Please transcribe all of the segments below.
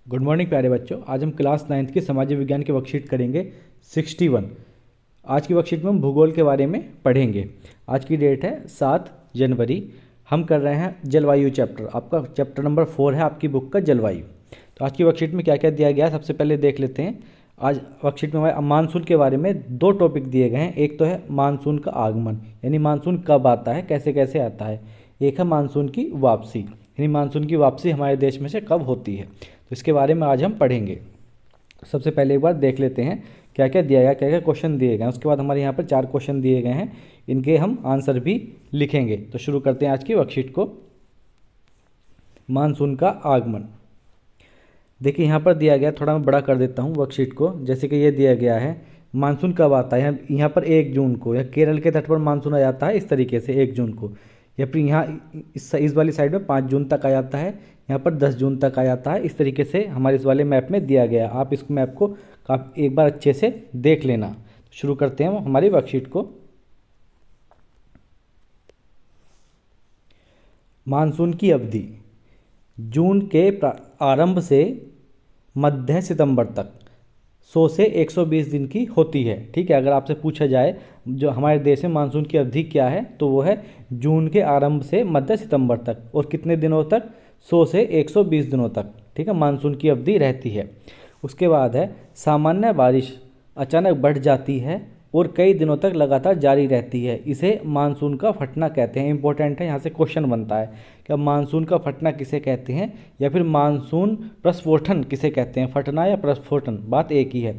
Good morning प्यारे बच्चों। आज हम क्लास 9th की सामाजिक विज्ञान की वर्कशीट करेंगे 61। आज की वर्कशीट में हम भूगोल के बारे में पढ़ेंगे। आज की डेट है 7 जनवरी। हम कर रहे हैं जलवायु चैप्टर। आपका चैप्टर नंबर 4 है आपकी बुक का जलवायु। तो आज की वर्कशीट में क्या क्या दिया गया है सबसे पहले देख लेते हैं। आज वर्कशीट में हमारे मानसून के बारे में दो टॉपिक दिए गए हैं। एक तो है मानसून का आगमन, यानी मानसून कब आता है, कैसे कैसे आता है। एक है मानसून की वापसी, यानी मानसून की वापसी हमारे देश में से कब होती है। तो इसके बारे में आज हम पढ़ेंगे। सबसे पहले एक बार देख लेते हैं क्या क्या दिया गया, क्या क्या क्वेश्चन दिए गए हैं। उसके बाद हमारे यहाँ पर 4 क्वेश्चन दिए गए हैं, इनके हम आंसर भी लिखेंगे। तो शुरू करते हैं आज की वर्कशीट को। मानसून का आगमन देखिए यहाँ पर दिया गया, थोड़ा मैं बड़ा कर देता हूँ वर्कशीट को। जैसे कि ये दिया गया है मानसून कब आता है। यहाँ पर 1 जून को, या केरल के तट पर मानसून आ जाता है इस तरीके से 1 जून को, या फिर यहाँ इस वाली साइड में 5 जून तक आ जाता है, यहाँ पर 10 जून तक आ जाता है। इस तरीके से हमारे इस वाले मैप में दिया गया है। आप इस मैप को एक बार अच्छे से देख लेना। शुरू करते हैं हमारी वर्कशीट को। मानसून की अवधि जून के आरंभ से मध्य सितंबर तक 100 से 120 दिन की होती है। ठीक है, अगर आपसे पूछा जाए जो हमारे देश में मानसून की अवधि क्या है, तो वो है जून के आरंभ से मध्य सितंबर तक, और कितने दिनों तक, 100 से 120 दिनों तक। ठीक है, मानसून की अवधि रहती है। उसके बाद है सामान्य बारिश अचानक बढ़ जाती है और कई दिनों तक लगातार जारी रहती है, इसे मानसून का फटना कहते हैं। इंपॉर्टेंट है, यहाँ से क्वेश्चन बनता है कि मानसून का फटना किसे कहते हैं, या फिर मानसून प्रस्फोटन किसे कहते हैं। फटना या प्रस्फोटन बात एक ही है।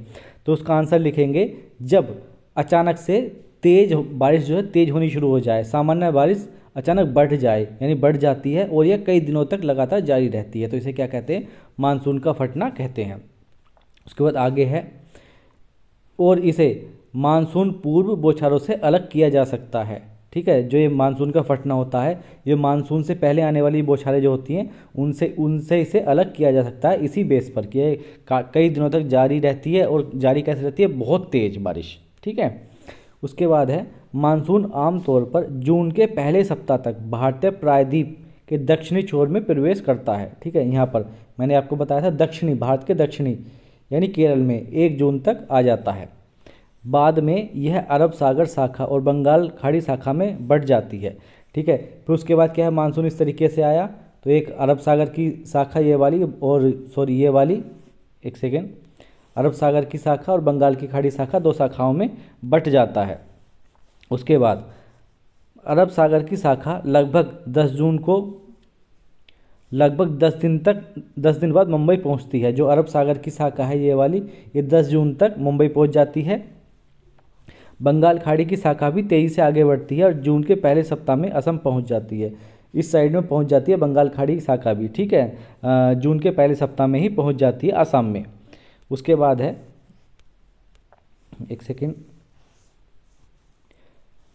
तो उसका आंसर लिखेंगे जब अचानक से तेज बारिश जो है तेज होनी शुरू हो जाए, सामान्य बारिश अचानक बढ़ जाए, यानी बढ़ जाती है और यह कई दिनों तक लगातार जारी रहती है, तो इसे क्या कहते हैं, मानसून का फटना कहते हैं। उसके बाद आगे है, और इसे मानसून पूर्व बौछारों से अलग किया जा सकता है। ठीक है, जो ये मानसून का फटना होता है, ये मानसून से पहले आने वाली बौछारें जो होती हैं उनसे इसे अलग किया जा सकता है, इसी बेस पर कि कई दिनों तक जारी रहती है। और जारी कैसे रहती है, बहुत तेज बारिश। ठीक है, उसके बाद है मानसून आमतौर पर जून के पहले सप्ताह तक भारतीय प्रायद्वीप के दक्षिणी छोर में प्रवेश करता है। ठीक है, यहाँ पर मैंने आपको बताया था दक्षिणी, भारत के दक्षिणी यानी केरल में 1 जून तक आ जाता है। बाद में यह अरब सागर शाखा और बंगाल खाड़ी शाखा में बढ़ जाती है। ठीक है, फिर उसके बाद क्या है, मानसून इस तरीके से आया, तो एक अरब सागर की शाखा ये वाली, और सॉरी ये वाली, एक सेकेंड, अरब सागर की शाखा और बंगाल की खाड़ी शाखा 2 शाखाओं में बट जाता है। उसके बाद अरब सागर की शाखा लगभग 10 जून को, लगभग 10 दिन बाद मुंबई पहुंचती है। जो अरब सागर की शाखा है ये वाली, ये 10 जून तक मुंबई पहुंच जाती है। बंगाल खाड़ी की शाखा भी तेजी से आगे बढ़ती है और जून के पहले सप्ताह में असम पहुंच जाती है। इस साइड में पहुंच जाती है बंगाल खाड़ी की शाखा भी। ठीक है, जून के पहले सप्ताह में ही पहुंच जाती है असम में। उसके बाद है, एक सेकेंड,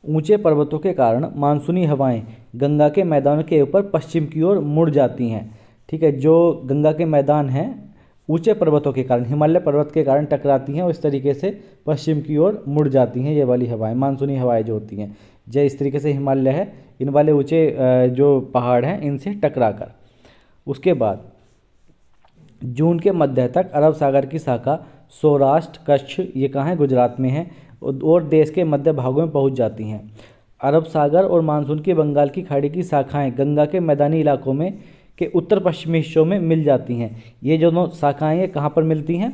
ऊंचे पर्वतों के कारण मानसूनी हवाएं गंगा के मैदानों के ऊपर पश्चिम की ओर मुड़ जाती हैं। ठीक है, जो गंगा के मैदान हैं ऊंचे पर्वतों के कारण, हिमालय पर्वत के कारण टकराती हैं और इस तरीके से पश्चिम की ओर मुड़ जाती हैं। ये वाली हवाएं, मानसूनी हवाएं जो होती हैं, जय इस तरीके से हिमालय है, इन वाले ऊंचे जो पहाड़ हैं इनसे टकरा कर। उसके बाद जून के मध्य तक अरब सागर की शाखा सौराष्ट्र, कच्छ, ये कहाँ है, गुजरात में है, और देश के मध्य भागों में पहुंच जाती हैं। अरब सागर और मानसून के बंगाल की खाड़ी की शाखाएं गंगा के मैदानी इलाकों में के उत्तर पश्चिमी हिस्सों में मिल जाती हैं। ये दोनों शाखाएं ये कहाँ पर मिलती हैं,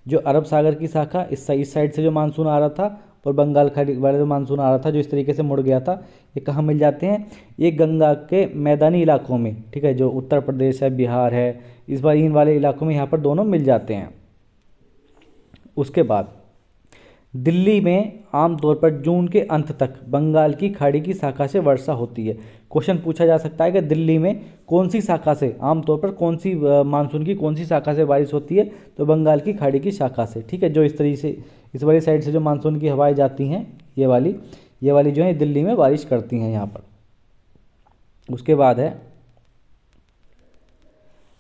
जो अरब सागर की शाखा इस साइड से जो मानसून आ रहा था, और बंगाल खाड़ी वाले जो मानसून आ रहा था जो इस तरीके से मुड़ गया था, ये कहाँ मिल जाते हैं, ये गंगा के मैदानी इलाकों में। ठीक है, जो उत्तर प्रदेश है, बिहार है, इस बार इन वाले इलाकों में यहाँ पर दोनों मिल जाते हैं। उसके बाद दिल्ली में आमतौर पर जून के अंत तक बंगाल की खाड़ी की शाखा से वर्षा होती है। क्वेश्चन पूछा जा सकता है कि दिल्ली में कौन सी शाखा से, आमतौर पर कौन सी मानसून की कौन सी शाखा से बारिश होती है, तो बंगाल की खाड़ी की शाखा से। ठीक है, जो इस तरीके से इस वाली साइड से जो मानसून की हवाएं जाती हैं, ये वाली जो है दिल्ली में बारिश करती हैं यहाँ पर। उसके बाद है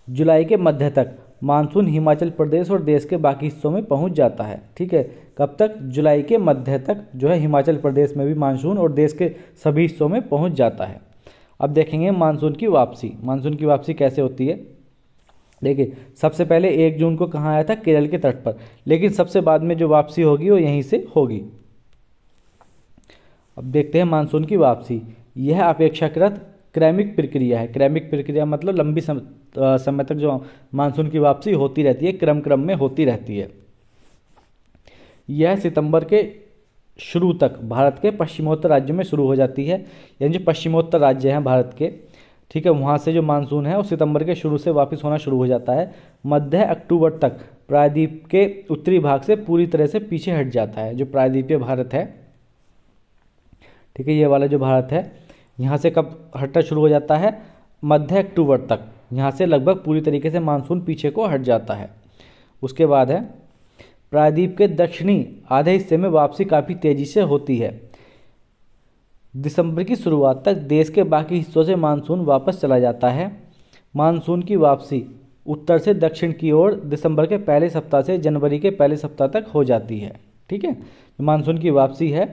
जुलाई के मध्य तक मानसून हिमाचल प्रदेश और देश के बाकी हिस्सों में पहुंच जाता है। ठीक है, कब तक, जुलाई के मध्य तक जो है हिमाचल प्रदेश में भी मानसून और देश के सभी हिस्सों में पहुंच जाता है। अब देखेंगे मानसून की वापसी। मानसून की वापसी कैसे होती है। देखिए सबसे पहले 1 जून को कहाँ आया था, केरल के तट पर, लेकिन सबसे बाद में जो वापसी होगी वो यहीं से होगी। अब देखते हैं मानसून की वापसी। यह अपेक्षाकृत क्रमिक प्रक्रिया है। क्रमिक प्रक्रिया मतलब लंबी समय तक जो मानसून की वापसी होती रहती है, क्रम में होती रहती है। यह सितंबर के शुरू तक भारत के पश्चिमोत्तर राज्यों में शुरू हो जाती है, यानी जो पश्चिमोत्तर राज्य हैं भारत के, ठीक है, वहाँ से जो मानसून है वो सितंबर के शुरू से वापस होना शुरू हो जाता है। मध्य अक्टूबर तक प्रायद्वीप के उत्तरी भाग से पूरी तरह से पीछे हट जाता है। जो प्रायद्वीपीय भारत है, ठीक है, ये वाला जो भारत है, यहाँ से कब हटना शुरू हो जाता है, मध्य अक्टूबर तक। यहाँ से लगभग पूरी तरीके से मानसून पीछे को हट जाता है। उसके बाद है प्रायद्वीप के दक्षिणी आधे हिस्से में वापसी काफ़ी तेज़ी से होती है। दिसंबर की शुरुआत तक देश के बाकी हिस्सों से मानसून वापस चला जाता है। मानसून की वापसी उत्तर से दक्षिण की ओर दिसंबर के पहले सप्ताह से जनवरी के पहले सप्ताह तक हो जाती है। ठीक है, मानसून की वापसी है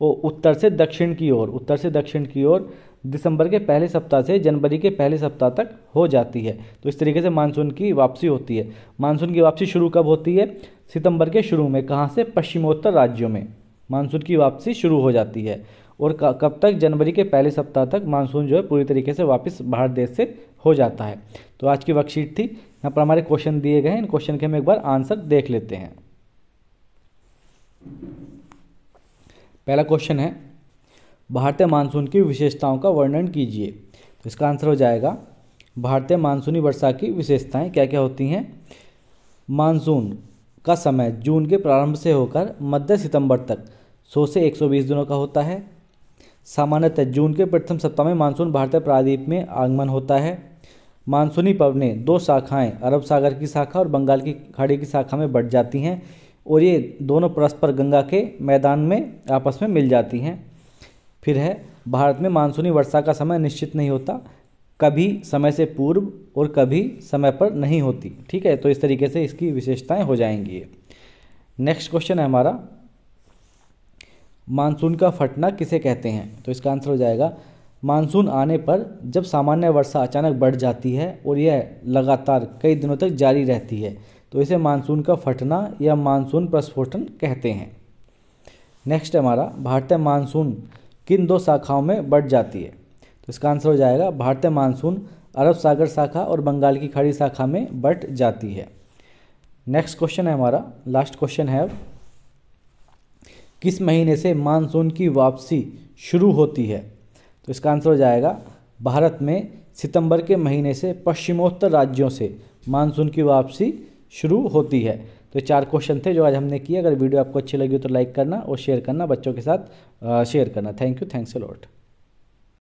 वो उत्तर से दक्षिण की ओर दिसंबर के पहले सप्ताह से जनवरी के पहले सप्ताह तक हो जाती है। तो इस तरीके से मानसून की वापसी होती है। मानसून की वापसी शुरू कब होती है, सितंबर के शुरू में। कहाँ से, पश्चिमोत्तर राज्यों में मानसून की वापसी शुरू हो जाती है। और कब तक, जनवरी के पहले सप्ताह तक मानसून जो है पूरी तरीके से वापस भारत देश से हो जाता है। तो आज की वर्कशीट थी, यहाँ पर हमारे क्वेश्चन दिए गए हैं। इन क्वेश्चन के हम एक बार आंसर देख लेते हैं। पहला क्वेश्चन है, भारतीय मानसून की विशेषताओं का वर्णन कीजिए। तो इसका आंसर हो जाएगा, भारतीय मानसूनी वर्षा की विशेषताएं क्या क्या होती हैं। मानसून का समय जून के प्रारंभ से होकर मध्य सितंबर तक 100 से 120 दिनों का होता है। सामान्यतः जून के प्रथम सप्ताह में मानसून भारतीय प्रायद्वीप में आगमन होता है। मानसूनी पवनें 2 शाखाएं, अरब सागर की शाखा और बंगाल की खाड़ी की शाखा में बढ़ जाती हैं और ये दोनों परस्पर गंगा के मैदान में आपस में मिल जाती हैं। फिर है, भारत में मानसूनी वर्षा का समय निश्चित नहीं होता, कभी समय से पूर्व और कभी समय पर नहीं होती। ठीक है, तो इस तरीके से इसकी विशेषताएं हो जाएंगी। नेक्स्ट क्वेश्चन है हमारा, मानसून का फटना किसे कहते हैं। तो इसका आंसर हो जाएगा, मानसून आने पर जब सामान्य वर्षा अचानक बढ़ जाती है और यह लगातार कई दिनों तक जारी रहती है, तो इसे मानसून का फटना या मानसून प्रस्फोटन कहते हैं। नेक्स्ट है हमारा, भारतीय मानसून किन 2 शाखाओं में बढ़ जाती है। तो इसका आंसर हो जाएगा, भारतीय मानसून अरब सागर शाखा और बंगाल की खाड़ी शाखा में बढ़ जाती है। नेक्स्ट क्वेश्चन है हमारा, लास्ट क्वेश्चन है, किस महीने से मानसून की वापसी शुरू होती है। तो इसका आंसर हो जाएगा, भारत में सितंबर के महीने से पश्चिमोत्तर राज्यों से मानसून की वापसी शुरू होती है। तो 4 क्वेश्चन थे जो आज हमने किए। अगर वीडियो आपको अच्छी लगी तो लाइक करना और शेयर करना, बच्चों के साथ शेयर करना। Thank you, thanks a lot.